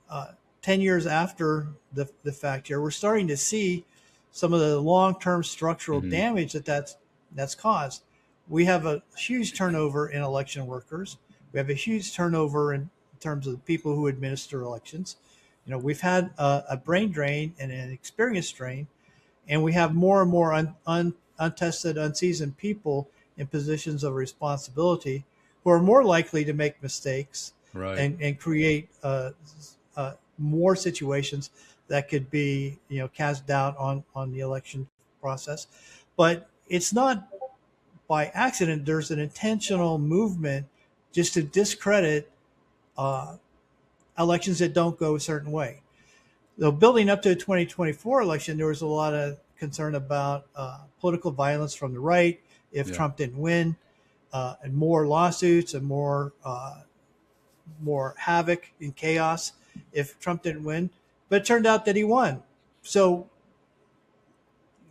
S2: know, 10 years after the fact here, we're starting to see some of the long-term structural
S1: Hmm.
S2: damage that's caused. We have a huge turnover in election workers. We have a huge turnover in terms of the people who administer elections. You know, we've had a brain drain and an experience drain, and we have more and more untested, unseasoned people in positions of responsibility who are more likely to make mistakes
S1: Right.
S2: and create more situations that could be, you know, cast doubt on the election process. But it's not by accident. There's an intentional movement just to discredit uh, elections that don't go a certain way. So building up to the 2024 election, there was a lot of concern about political violence from the right if
S1: Yeah.
S2: Trump didn't win, and more lawsuits and more havoc and chaos if Trump didn't win. But it turned out that he won. So
S1: Well,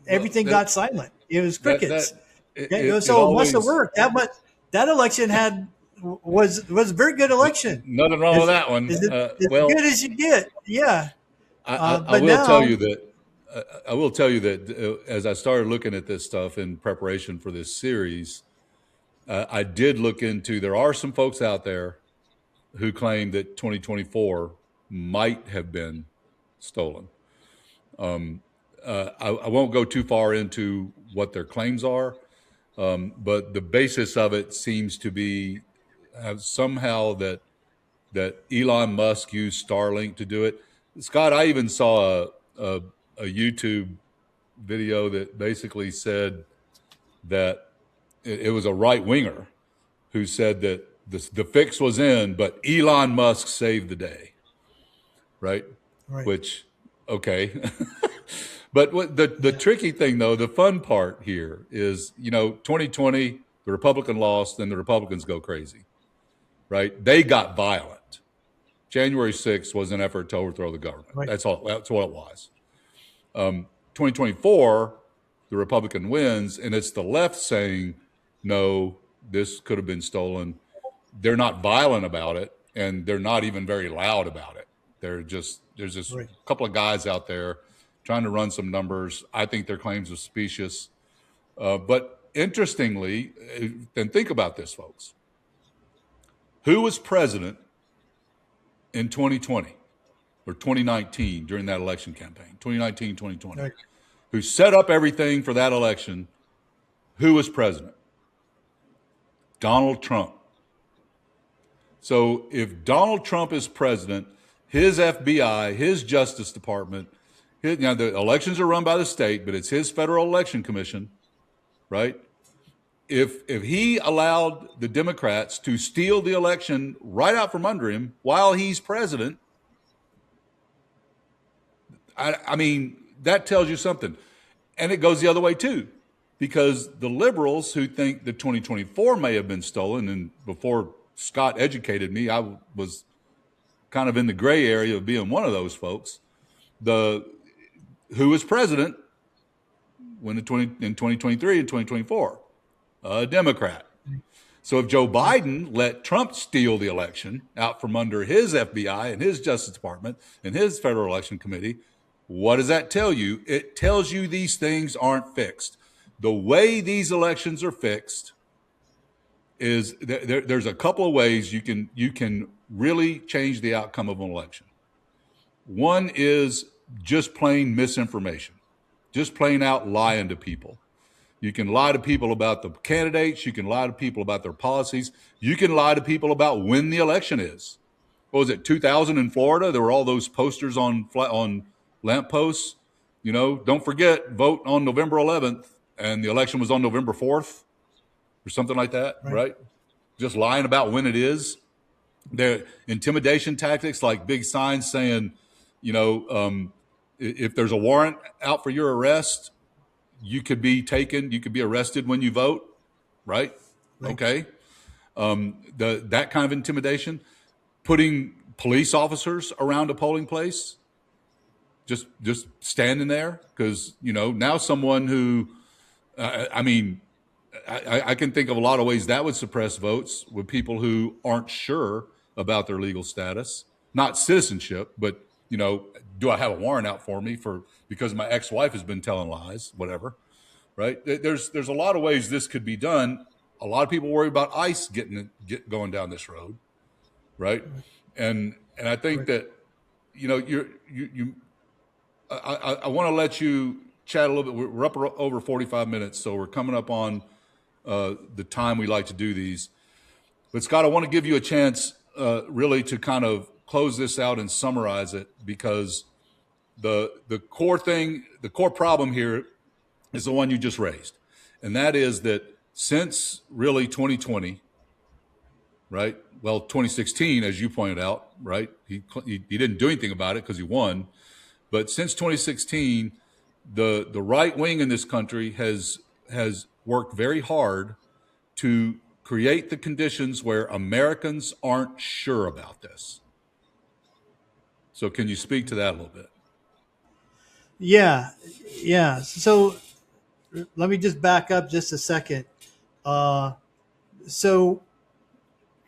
S2: everything got silent. It was
S1: that
S2: crickets.
S1: it
S2: So it must have
S1: always,
S2: worked. That election was a very good election.
S1: nothing wrong with
S2: Is
S1: that one.
S2: as good as you get. Yeah.
S1: I
S2: But
S1: will tell
S2: now,
S1: you that I will tell you that as I started looking at this stuff in preparation for this series, I did look into. There are some folks out there who claim that 2024 might have been stolen. Um, I won't go too far into what their claims are, but the basis of it seems to be somehow that Elon Musk used Starlink to do it. Scott, I even saw a YouTube video that basically said that it was a right winger who said that the fix was in, but Elon Musk saved the day, right?
S2: right,
S1: Which, okay. But what the
S2: yeah,
S1: tricky thing, though, the fun part here is, 2020, the Republican lost, then the Republicans go crazy, right? They got violent. January 6th was an effort to overthrow the government.
S2: right,
S1: That's all. That's what it was. 2024, the Republican wins, and it's the left saying, no, this could have been stolen. They're not violent about it, and they're not even very loud about it. There's just a
S2: right.
S1: couple of guys out there trying to run some numbers. I think their claims are specious. But interestingly, then think about this, folks. Who was president in 2020 or 2019 during that election campaign, 2019, 2020?
S2: Right.
S1: Who set up everything for that election? Who was president? Donald Trump. So if Donald Trump is president, his FBI, his Justice Department, the elections are run by the state, but it's his Federal Election Commission, right? If he allowed the Democrats to steal the election right out from under him while he's president, I mean, that tells you something. And it goes the other way too, because the liberals who think that 2024 may have been stolen, and before Scott educated me, I was kind of in the gray area of being one of those folks. Who was president in 2023 and 2024? a Democrat. So if Joe Biden let Trump steal the election out from under his FBI and his Justice Department and his Federal Election Committee, what does that tell you? It tells you these things aren't fixed. The way these elections are fixed is there's a couple of ways you can really change the outcome of an election. One is just plain misinformation, just plain out lying to people. You can lie to people about the candidates. You can lie to people about their policies. You can lie to people about when the election is. What was it, 2000 in Florida? There were all those posters on lampposts. You know, don't forget, vote on November 11th, and the election was on November 4th or something like that, right? Just lying about when it is. There intimidation tactics like big signs saying, you know, if there's a warrant out for your arrest, you could be taken, you could be arrested when you vote, right? Okay. That kind of intimidation, putting police officers around a polling place, just standing there, because, you know, now someone who, I can think of a lot of ways that would suppress votes with people who aren't sure about their legal status, not citizenship, but, you know, do I have a warrant out for me because my ex-wife has been telling lies, whatever, right? There's a lot of ways this could be done. A lot of people worry about ICE going down this road, right? And I think that, you know, I want to let you chat a little bit. We're up over 45 minutes, so we're coming up on the time we like to do these. But Scott, I want to give you a chance really to kind of close this out and summarize it, because the core problem here is the one you just raised. And that is that since really 2020, right? Well, 2016, as you pointed out, right? He didn't do anything about it because he won. But since 2016, the right wing in this country has worked very hard to create the conditions where Americans aren't sure about this. So can you speak to that a little bit?
S2: Yeah. So let me just back up just a second. So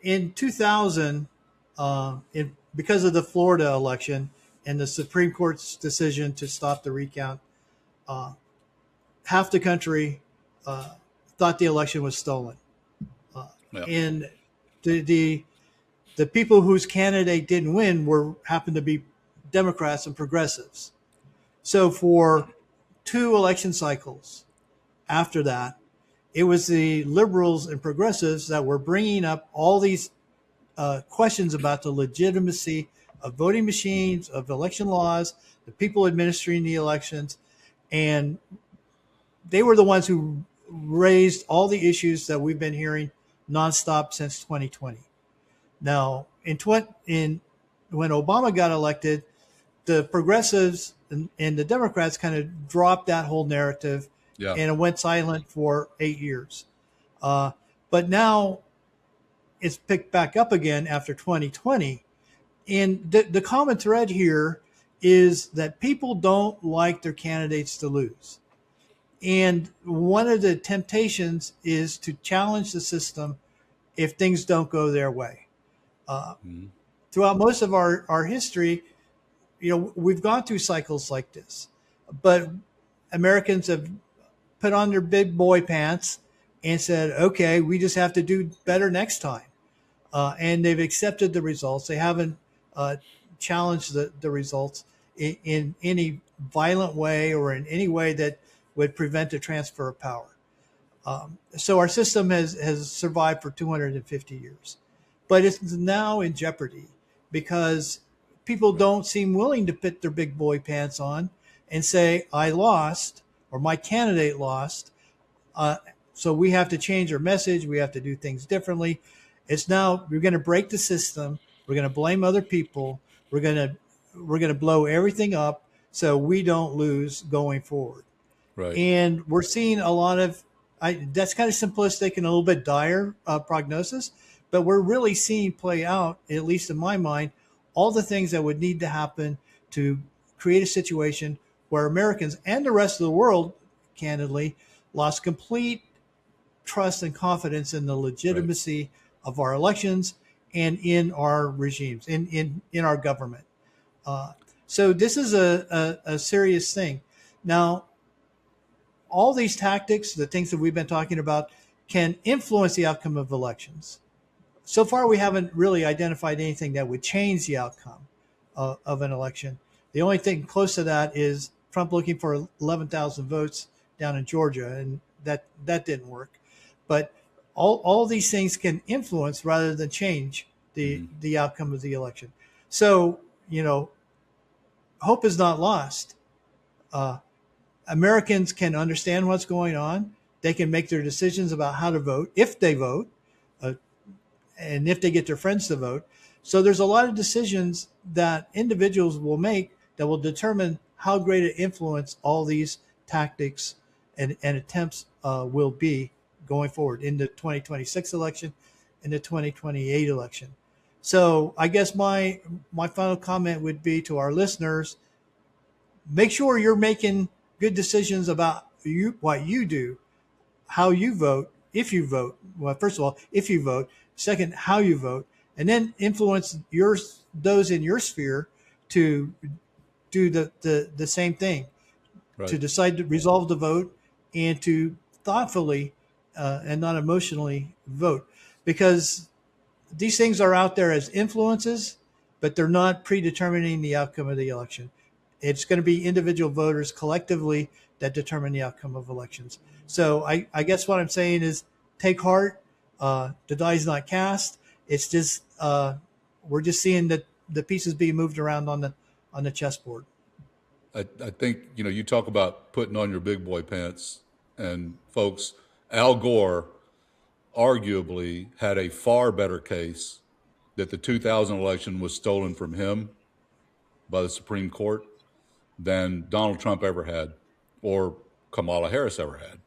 S2: in 2000, because of the Florida election and the Supreme Court's decision to stop the recount, half the country thought the election was stolen. And the people whose candidate didn't win happened to be Democrats and progressives. So for 2 election cycles after that, it was the liberals and progressives that were bringing up all these questions about the legitimacy of voting machines, of election laws, the people administering the elections. And they were the ones who raised all the issues that we've been hearing nonstop since 2020. Now, when Obama got elected, the progressives and the Democrats kind of dropped that whole narrative, and it went silent for 8 years. But now it's picked back up again after 2020. And the common thread here is that people don't like their candidates to lose. And one of the temptations is to challenge the system if things don't go their way. Throughout most of our history, you know, we've gone through cycles like this, but Americans have put on their big boy pants and said, okay, we just have to do better next time. And they've accepted the results. They haven't challenged the results in any violent way or in any way that would prevent a transfer of power. So our system has survived for 250 years, but it's now in jeopardy because people don't seem willing to put their big boy pants on and say, I lost, or my candidate lost. So we have to change our message. We have to do things differently. It's now, we're going to break the system. We're going to blame other people. We're going to blow everything up so we don't lose going forward.
S1: Right.
S2: And we're seeing a lot of, that's kind of simplistic and a little bit dire prognosis, but we're really seeing play out, at least in my mind, all the things that would need to happen to create a situation where Americans and the rest of the world, candidly, lost complete trust and confidence in the legitimacy of our elections and in our regimes, in our government. So this is a serious thing. Now, all these tactics, the things that we've been talking about, can influence the outcome of elections. So far, we haven't really identified anything that would change the outcome of an election. The only thing close to that is Trump looking for 11,000 votes down in Georgia, and that didn't work. But all these things can influence rather than change the outcome of the election. So, hope is not lost. Americans can understand what's going on. They can make their decisions about how to vote, if they vote, and if they get their friends to vote. So there's a lot of decisions that individuals will make that will determine how great an influence all these tactics and attempts will be going forward in the 2026 election and the 2028 election. So I guess my final comment would be to our listeners: make sure you're making good decisions about what you do, how you vote, if you vote. Well, first of all, if you vote. Second, how you vote, and then influence those in your sphere to do the same thing, to decide to resolve the vote and to thoughtfully and not emotionally vote, because these things are out there as influences, but they're not predetermining the outcome of the election. It's going to be individual voters collectively that determine the outcome of elections. So I guess what I'm saying is take heart. The die's not cast. It's just we're just seeing that the pieces being moved around on the chessboard.
S1: I think, you talk about putting on your big boy pants, and folks, Al Gore arguably had a far better case that the 2000 election was stolen from him by the Supreme Court than Donald Trump ever had, or Kamala Harris ever had.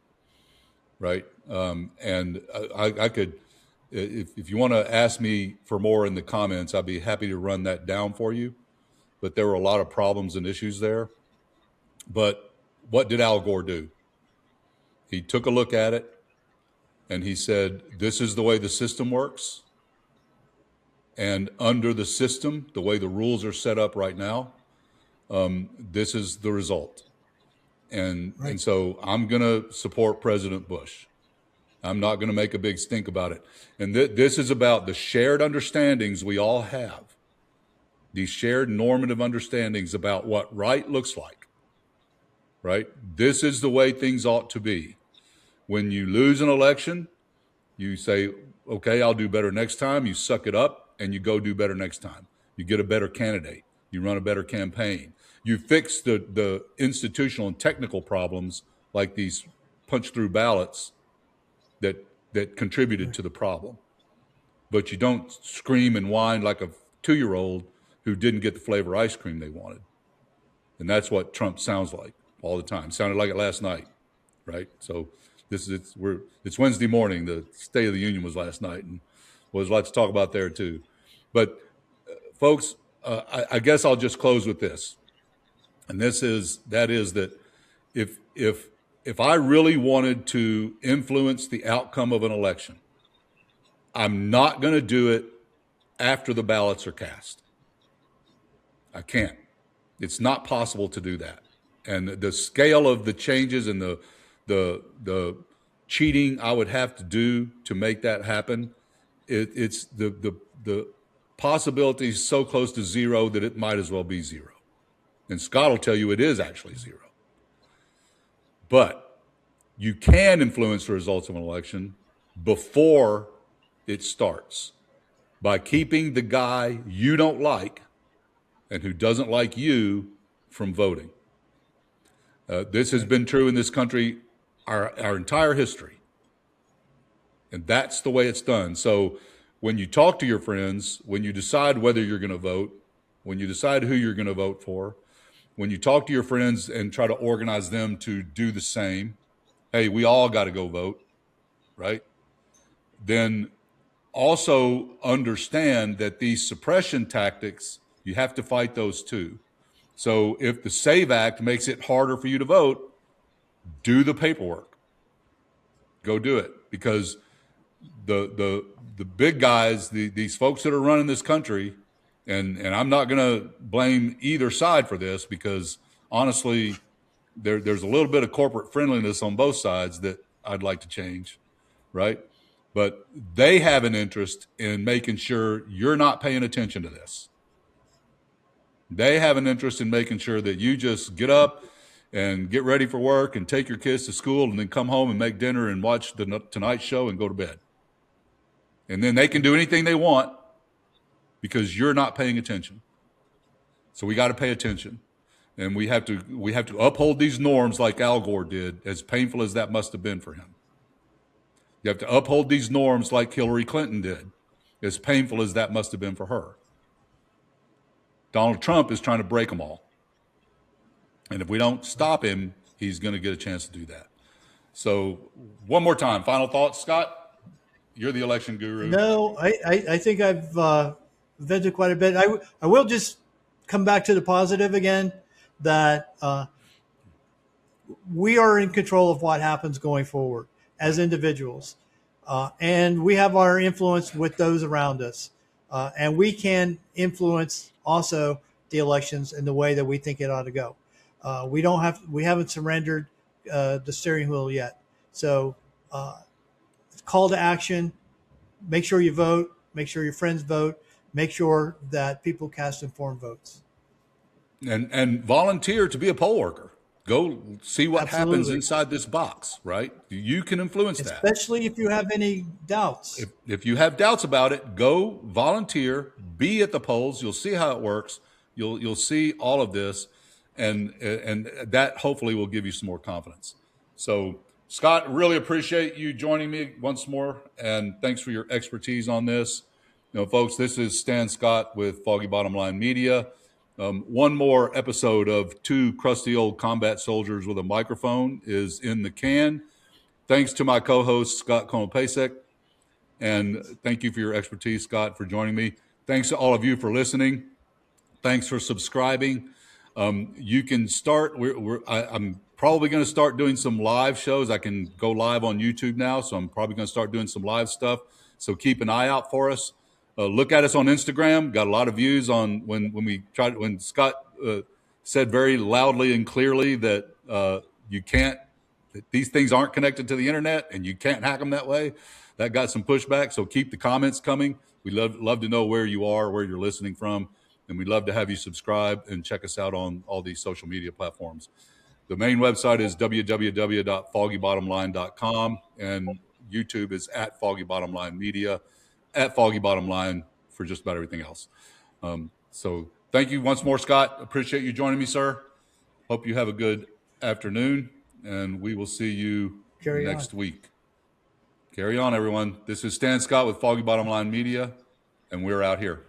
S1: Right. And I could, if you want to ask me for more in the comments, I'd be happy to run that down for you. But there were a lot of problems and issues there. But what did Al Gore do? He took a look at it and he said, this is the way the system works. And under the system, the way the rules are set up right now, this is the result. And so I'm going to support President Bush. I'm not going to make a big stink about it. And this is about the shared understandings we all have, these shared normative understandings about what right looks like, right? This is the way things ought to be. When you lose an election, you say, okay, I'll do better next time. You suck it up and you go do better next time. You get a better candidate. You run a better campaign. You fix the institutional and technical problems like these punch-through ballots that contributed to the problem. But you don't scream and whine like a 2-year-old who didn't get the flavor ice cream they wanted. And that's what Trump sounds like all the time. Sounded like it last night, right? So it's Wednesday morning. The State of the Union was last night, and there's a lot to talk about there too. But folks, I guess I'll just close with this. And that is that if I really wanted to influence the outcome of an election, I'm not going to do it after the ballots are cast. I can't. It's not possible to do that. And the scale of the changes and the cheating I would have to do to make that happen, it's the possibility is so close to zero that it might as well be zero. And Scott will tell you it is actually zero. But you can influence the results of an election before it starts by keeping the guy you don't like and who doesn't like you from voting. This has been true in this country our entire history. And that's the way it's done. So when you talk to your friends, when you decide whether you're going to vote, when you decide who you're going to vote for, when you talk to your friends and try to organize them to do the same, hey, we all got to go vote, right? Then also understand that these suppression tactics, you have to fight those too. So if the SAVE Act makes it harder for you to vote, do the paperwork. Go do it. Because the big guys, these folks that are running this country, and I'm not going to blame either side for this, because honestly, there's a little bit of corporate friendliness on both sides that I'd like to change, right? But they have an interest in making sure you're not paying attention to this. They have an interest in making sure that you just get up and get ready for work and take your kids to school and then come home and make dinner and watch the Tonight Show and go to bed. And then they can do anything they want because you're not paying attention. So we got to pay attention. And we have to uphold these norms like Al Gore did, as painful as that must have been for him. You have to uphold these norms like Hillary Clinton did, as painful as that must have been for her. Donald Trump is trying to break them all. And if we don't stop him, he's going to get a chance to do that. So one more time, final thoughts, Scott? You're the election guru.
S2: No, I think I've vented quite a bit. I will just come back to the positive again, that we are in control of what happens going forward as individuals. And we have our influence with those around us. And we can influence also the elections in the way that we think it ought to go. We haven't surrendered the steering wheel yet. So call to action, make sure you vote, make sure your friends vote, make sure that people cast informed votes.
S1: And volunteer to be a poll worker. Go see what
S2: Absolutely.
S1: happens inside this box, right? You can influence that.
S2: Especially if you have any doubts.
S1: If you have doubts about it, go volunteer, be at the polls. You'll see how it works. You'll see all of this, and that hopefully will give you some more confidence. So, Scott, really appreciate you joining me once more, and thanks for your expertise on this. Folks, this is Stan Scott with Foggy Bottom Line Media. One more episode of Two Crusty Old Combat Soldiers with a Microphone is in the can. Thanks to my co-host, Scott Konopasek. And thank you for your expertise, Scott, for joining me. Thanks to all of you for listening. Thanks for subscribing. You can start. I'm probably going to start doing some live shows. I can go live on YouTube now, so I'm probably going to start doing some live stuff. So keep an eye out for us. Look at us on Instagram. Got a lot of views on when Scott said very loudly and clearly that that these things aren't connected to the internet and you can't hack them that way. That got some pushback. So keep the comments coming. We love to know where you are, where you're listening from, and we'd love to have you subscribe and check us out on all these social media platforms. The main website is www.foggybottomline.com, and YouTube is at Foggy Bottom Line Media, at Foggy Bottom Line for just about everything else. So thank you once more, Scott. Appreciate you joining me, sir. Hope you have a good afternoon, and we will see you next week. Carry on, everyone. This is Stan Scott with Foggy Bottom Line Media, and we're out here.